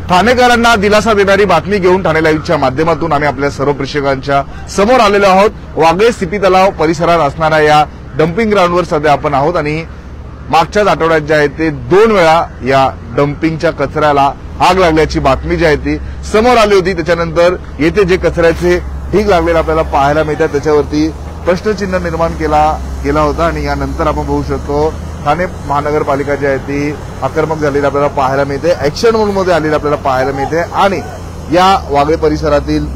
ठाणेकरांना दिलासा देणारी बातमी घेऊन ठाणे लाईव्हच्या माध्यमातून आम्ही आपल्या सर्व प्रेक्षकांच्या समोर आलेलो आहोत। वाघळे सीपी तलाव परिसरात असणाऱ्या या डम्पिंग ग्राउंडवर सध्या आपण आहोत आणि मागच्याच आठवड्यात जे आहे ते 2 वेळा या डम्पिंगच्या कचऱ्याला आग लागल्याची बातमी जी आहे ती समोर आली होती। त्याच्यानंतर येथे जे कचऱ्याचे ढीग लागलेले आपल्याला पाहायला मिळतात त्याच्यावरती प्रश्नचिन्ह निर्माण केला होता आणि यानंतर आपण बघू शकतो ठाणे महानगरपालिका जी आहे ती आक्रमक झालेली आपल्याला पाहायला मिळते, ऍक्शन मोडमध्ये आलेली आपल्याला पाहायला मिळते आणि या वाघळे परिसरातील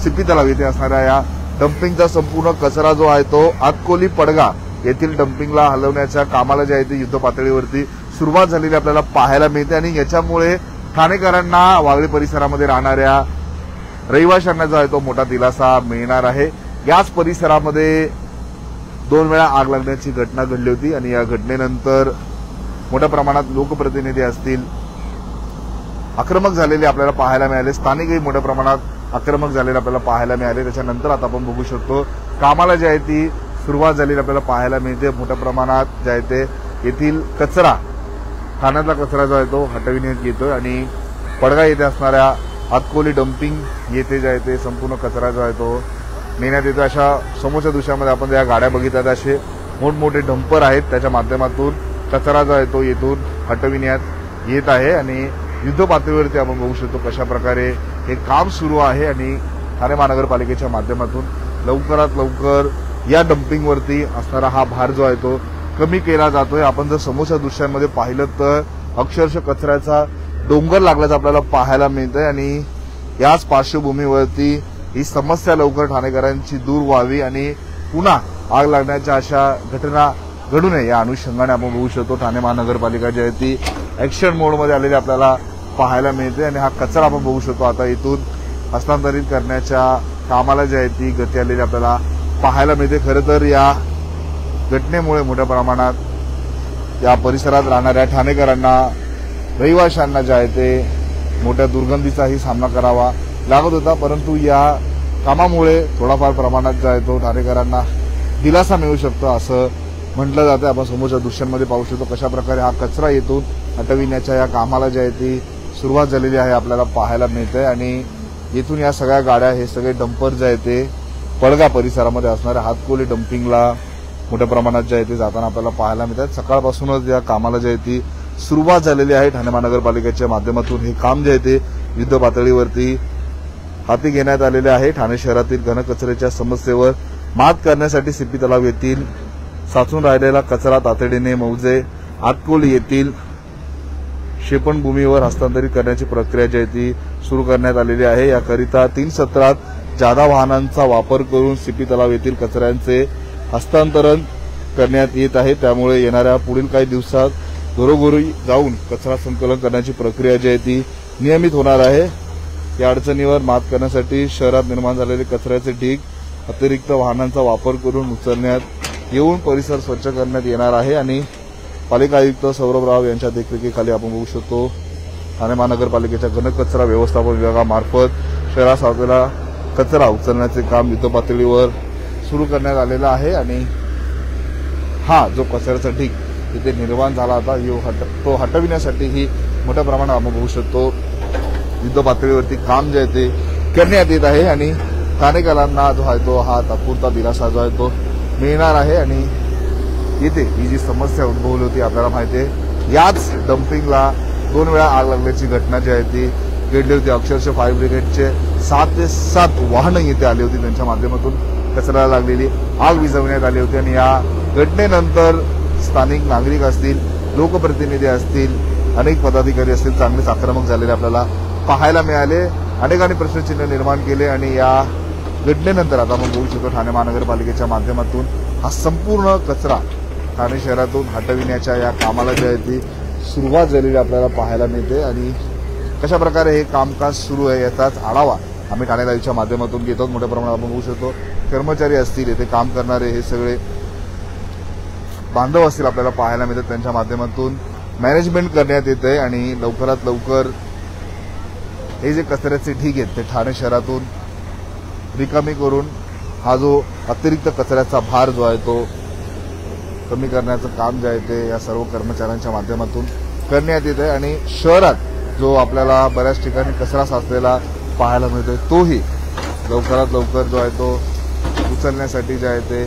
सीपी तलाव येथे असणाऱ्या या डम्पिंगचा संपूर्ण कचरा जो आहे तो आतकोली पडगा येथील डम्पिंगला हलवण्याच्या कामाला जे आहे ते युद्ध पातळीवरती सुरुवात झालेली आपल्याला पाहायला मिळते आणि याच्यामुळे ठाणेकरांना वाघळे परिसरामध्ये राहणाऱ्या रहिवाशांना जो आहे तो मोठा दिलासा मिळणार आहे। याच परिसरामध्ये 2 वेळा आग लागण्याची घटना घडली होती आणि या घटनेनंतर मोठ्या प्रमाणात लोकप्रतिनिधी असतील आक्रमक झालेले आपल्याला पाहायला मिळाले, स्थानिकही मोठ्या प्रमाणात आक्रमक झालेले आपल्याला पाहायला मिळाले। त्याच्यानंतर आता आपण बघू शकतो कामाला जी आहे ती सुरुवात झालेली आपल्याला पाहायला मिळते। मोठ्या प्रमाणात जे आहे ते येथील कचरा ठाण्यातला कचरा जो आहे तो हटविण्यात येतोय आणि पडगा येथे असणाऱ्या आतकोली डम्पिंग येथे जे आहे ते संपूर्ण कचरा जो आहे तो नेण्यात येतो। अशा समोरच्या दृश्यामध्ये आपण ज्या गाड्या बघितल्यात असे मोठमोठे डंपर आहेत, त्याच्या माध्यमातून कचरा जो आहे तो येथून हटविण्यात येत आहे आणि युद्ध पातळीवरती आपण बघू शकतो कशा प्रकारे हे काम सुरू आहे आणि ठाणे महानगरपालिकेच्या माध्यमातून लवकरात लवकर या डम्पिंगवरती असणारा हा भार जो आहे तो कमी केला जातोय। आपण जर समोरच्या दृश्यांमध्ये पाहिलं तर अक्षरशः कचऱ्याचा डोंगर लागल्याचं आपल्याला पाहायला मिळतंय आणि याच पार्श्वभूमीवरती ही समस्या लवकर ठाणेकरांची दूर व्हावी आणि पुन्हा आग लागण्याच्या अशा घटना घडू नये या अनुषंगाने आपण बघू शकतो ठाणे महानगरपालिका जी आहे ती ऍक्शन मोडमध्ये आलेली आपल्याला पाहायला मिळते आणि हा कचरा आपण बघू शकतो आता इथून हस्तांतरित करण्याच्या कामाला जी आहे ती गती आलेली आपल्याला पाहायला मिळते। खरं तर या घटनेमुळे मोठ्या प्रमाणात या परिसरात राहणाऱ्या ठाणेकरांना रहिवाशांना जे आहे ते मोठ्या दुर्गंधीचाही सामना करावा लागत होता, परंतु या कामामुळे थोडाफार प्रमाणात जो आहे तो ठाणेकरांना दिलासा मिळू शकतो असं म्हटलं जातं। आपण समोरच्या दृश्यांमध्ये पाहू शकतो कशा प्रकारे हा कचरा येथून हटविण्याच्या या कामाला जी आहे ती सुरुवात झालेली आहे आपल्याला पाहायला मिळतंय आणि येथून या सगळ्या गाड्या हे सगळे डंपर जे आहे ते पडगा परिसरामध्ये असणाऱ्या हातकोली डम्पिंगला मोठ्या प्रमाणात जे आहे ते जाताना आपल्याला पाहायला मिळतात। सकाळपासूनच या कामाला जी आहे ती सुरुवात झालेली आहे। ठाणे महानगरपालिकेच्या माध्यमातून हे काम जे आहे ते युद्ध पातळीवरती हाती घेण्यात आलेले आहे। ठाणे शहरातील घनकचऱ्याच्या समस्येवर मात करण्यासाठी सीपी तलाव येथील साचून राहिलेला कचरा तातडीने मौजे आतकोली येथील शेपणभूमीवर हस्तांतरित करण्याची प्रक्रिया जी आहे ती सुरू करण्यात आलेली आहे। याकरिता 3 सत्रात जादा वाहनांचा वापर करून सीपी तलाव येथील कचऱ्यांचे हस्तांतरण करण्यात येत आहे। त्यामुळे येणाऱ्या पुढील काही दिवसात घरोघरी जाऊन कचरा संकलन करण्याची प्रक्रिया जी आहे ती नियमित होणार आहे। या अडचणीवर मात करण्यासाठी शहरात निर्माण झालेले कचऱ्याचे ढीग अतिरिक्त वाहनांचा वापर करून उचलण्यात येऊन परिसर स्वच्छ करण्यात येणार आहे आणि पालिका आयुक्त सौरभ राव यांच्या देखरेखीखाली आपण बघू शकतो ठाणे महानगरपालिकेच्या घनकचरा व्यवस्थापन विभागामार्फत शहरात साचलेला कचरा उचलण्याचे काम युद्ध पातळीवर सुरू करण्यात आलेला आहे आणि हा जो कचऱ्याचा ढीग तिथे निर्माण झाला होता तो हटविण्यासाठीही मोठ्या प्रमाणात आपण बघू शकतो युद्ध पातळीवरती काम जे आहे ते करण्यात येत आहे आणि ठाणेकरांना जो आहे तो हा तात्पुरता दिलासा जो आहे तो मिळणार आहे आणि येथे ही जी समस्या उद्भवली होती आपल्याला माहिती आहे याच डम्पिंगला 2 वेळा आग लागल्याची घटना जी आहे ती घडली होती। अक्षरशः फायर ब्रिगेडचे 7 ते 7 वाहनं येथे आली होती, त्यांच्या माध्यमातून कचऱ्याला लागलेली आग विझवण्यात आली होती आणि या घटनेनंतर स्थानिक नागरिक असतील, लोकप्रतिनिधी असतील, अनेक पदाधिकारी असतील चांगलेच आक्रमक झालेले आपल्याला पाहायला मिळाले। अनेकांनी प्रश्नचिन्ह निर्माण केले आणि या घटनेनंतर आता आपण बघू शकतो ठाणे महानगरपालिकेच्या माध्यमातून हा संपूर्ण कचरा ठाणे शहरातून हटविण्याच्या या कामाला जी आहे ती सुरुवात झालेली आपल्याला पाहायला मिळते आणि कशा प्रकारे हे कामकाज सुरू आहे याचाच आढावा आम्ही ठाणे लाईव्हच्या माध्यमातून घेतो। मोठ्या प्रमाणात आपण बघू शकतो कर्मचारी असतील, येथे काम करणारे हे सगळे बांधव असतील आपल्याला पाहायला मिळतात, त्यांच्या माध्यमातून मॅनेजमेंट करण्यात येत आहे आणि लवकरात लवकर हे जे कचऱ्याचे ढीग आहेत ते ठाणे शहरातून रिकामी करून हा जो अतिरिक्त कचऱ्याचा भार जो आहे तो कमी करण्याचं काम जे आहे ते या सर्व कर्मचाऱ्यांच्या माध्यमातून करण्यात येत आहे आणि शहरात जो आपल्याला बऱ्याच ठिकाणी कचरा साचलेला पाहायला मिळतोय तोही लवकरात लवकर जो आहे तो उचलण्यासाठी जे आहे ते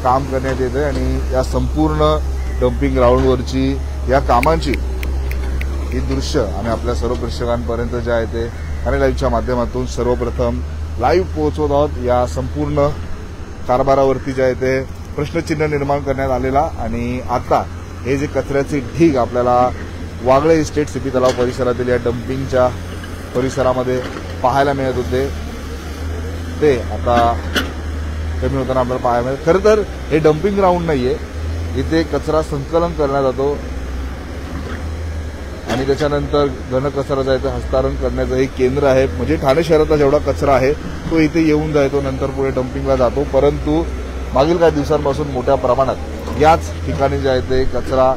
काम करण्यात येते आणि या संपूर्ण डम्पिंग ग्राउंडवरची या कामांची ही दृश्य आम्ही आपल्या सर्व प्रेक्षकांपर्यंत जे आहे ते ठाणे लाईव्हच्या माध्यमातून सर्वप्रथम लाईव्ह पोहोचवत आहोत। या संपूर्ण कारभारावरती जे आहे ते प्रश्नचिन्ह निर्माण करण्यात आलेला आणि आता हे जे कचऱ्याचे ढीग आपल्याला वागळे इस्टेट सीपी तलाव परिसरातील या डम्पिंगच्या परिसरामध्ये पाहायला मिळत होते ते आता कमी होताना आपल्याला पाहायला मिळत। खरं तर हे डम्पिंग ग्राउंड नाहीये, इथे कचरा संकलन करण्यात जातो आणि त्याच्यानंतर घनकचरा जायचं हस्तांतरण करण्याचं हे केंद्र आहे। म्हणजे ठाणे शहरातला जेवढा कचरा आहे तो इथे येऊन जातो, नंतर पुढे डम्पिंगला जातो। परंतु मागील काही दिवसांपासून मोठ्या प्रमाणात याच ठिकाणी जे आहे ते कचरा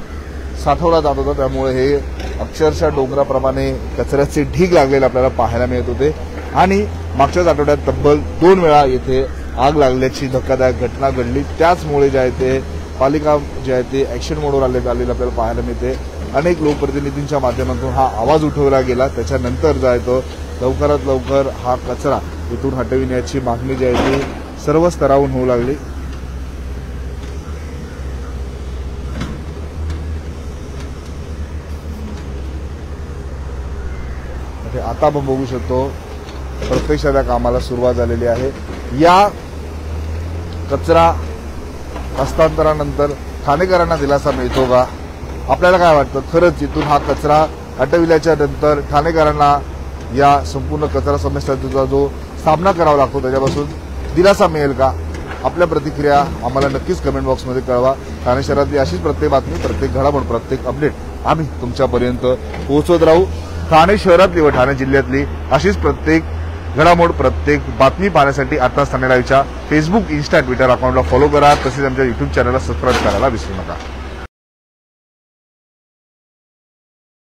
साठवला जात होता, त्यामुळे हे अक्षरशः डोंगराप्रमाणे कचऱ्याचे ढीग लागलेले आपल्याला पाहायला मिळत होते आणि मागच्याच आठवड्यात तब्बल 2 वेळा येथे आग लागल्याची धक्कादायक घटना घडली। त्याचमुळे जे आहे ते पालिका जे आहे ते ऍक्शन मोडवर आलेलं आपल्याला पाहायला मिळते। अनेक लोकप्रतिनिधींच्या माध्यमातून हा आवाज उठवला गेला, त्याच्यानंतर जो आहे तो लवकरात लवकर हा कचरा इथून हटविण्याची मागणी जी आहे ती सर्व स्तरावरून होऊ लागली। आता आपण बघू शकतो प्रत्यक्षात या कामाला सुरुवात झालेली आहे। या कचरा हस्तांतरणानंतर ठाणेकरांना दिलासा मिळतो का? आपल्याला काय वाटतं, खरंच इथून हा कचरा हटविल्याच्या नंतर ठाणेकरांना या संपूर्ण कचरा समस्येचा जो सामना करावा लागतो त्याच्यापासून दिलासा मिळेल का? आपल्या प्रतिक्रिया आम्हाला नक्कीच कमेंट बॉक्समध्ये कळवा। ठाणे शहरातली अशीच प्रत्येक बातमी, प्रत्येक घडामोड, प्रत्येक अपडेट आम्ही तुमच्यापर्यंत पोहोचवत राहू। ठाणे शहरातली व ठाणे जिल्ह्यातली अशीच प्रत्येक घडामोड, प्रत्येक बातमी पाहण्यासाठी आता ठाणे लाईव्हच्या फेसबुक, इन्स्टा, ट्विटर अकाउंटला फॉलो करा, तसेच आमच्या युट्यूब चॅनलला सबस्क्राईब करायला विसरू नका।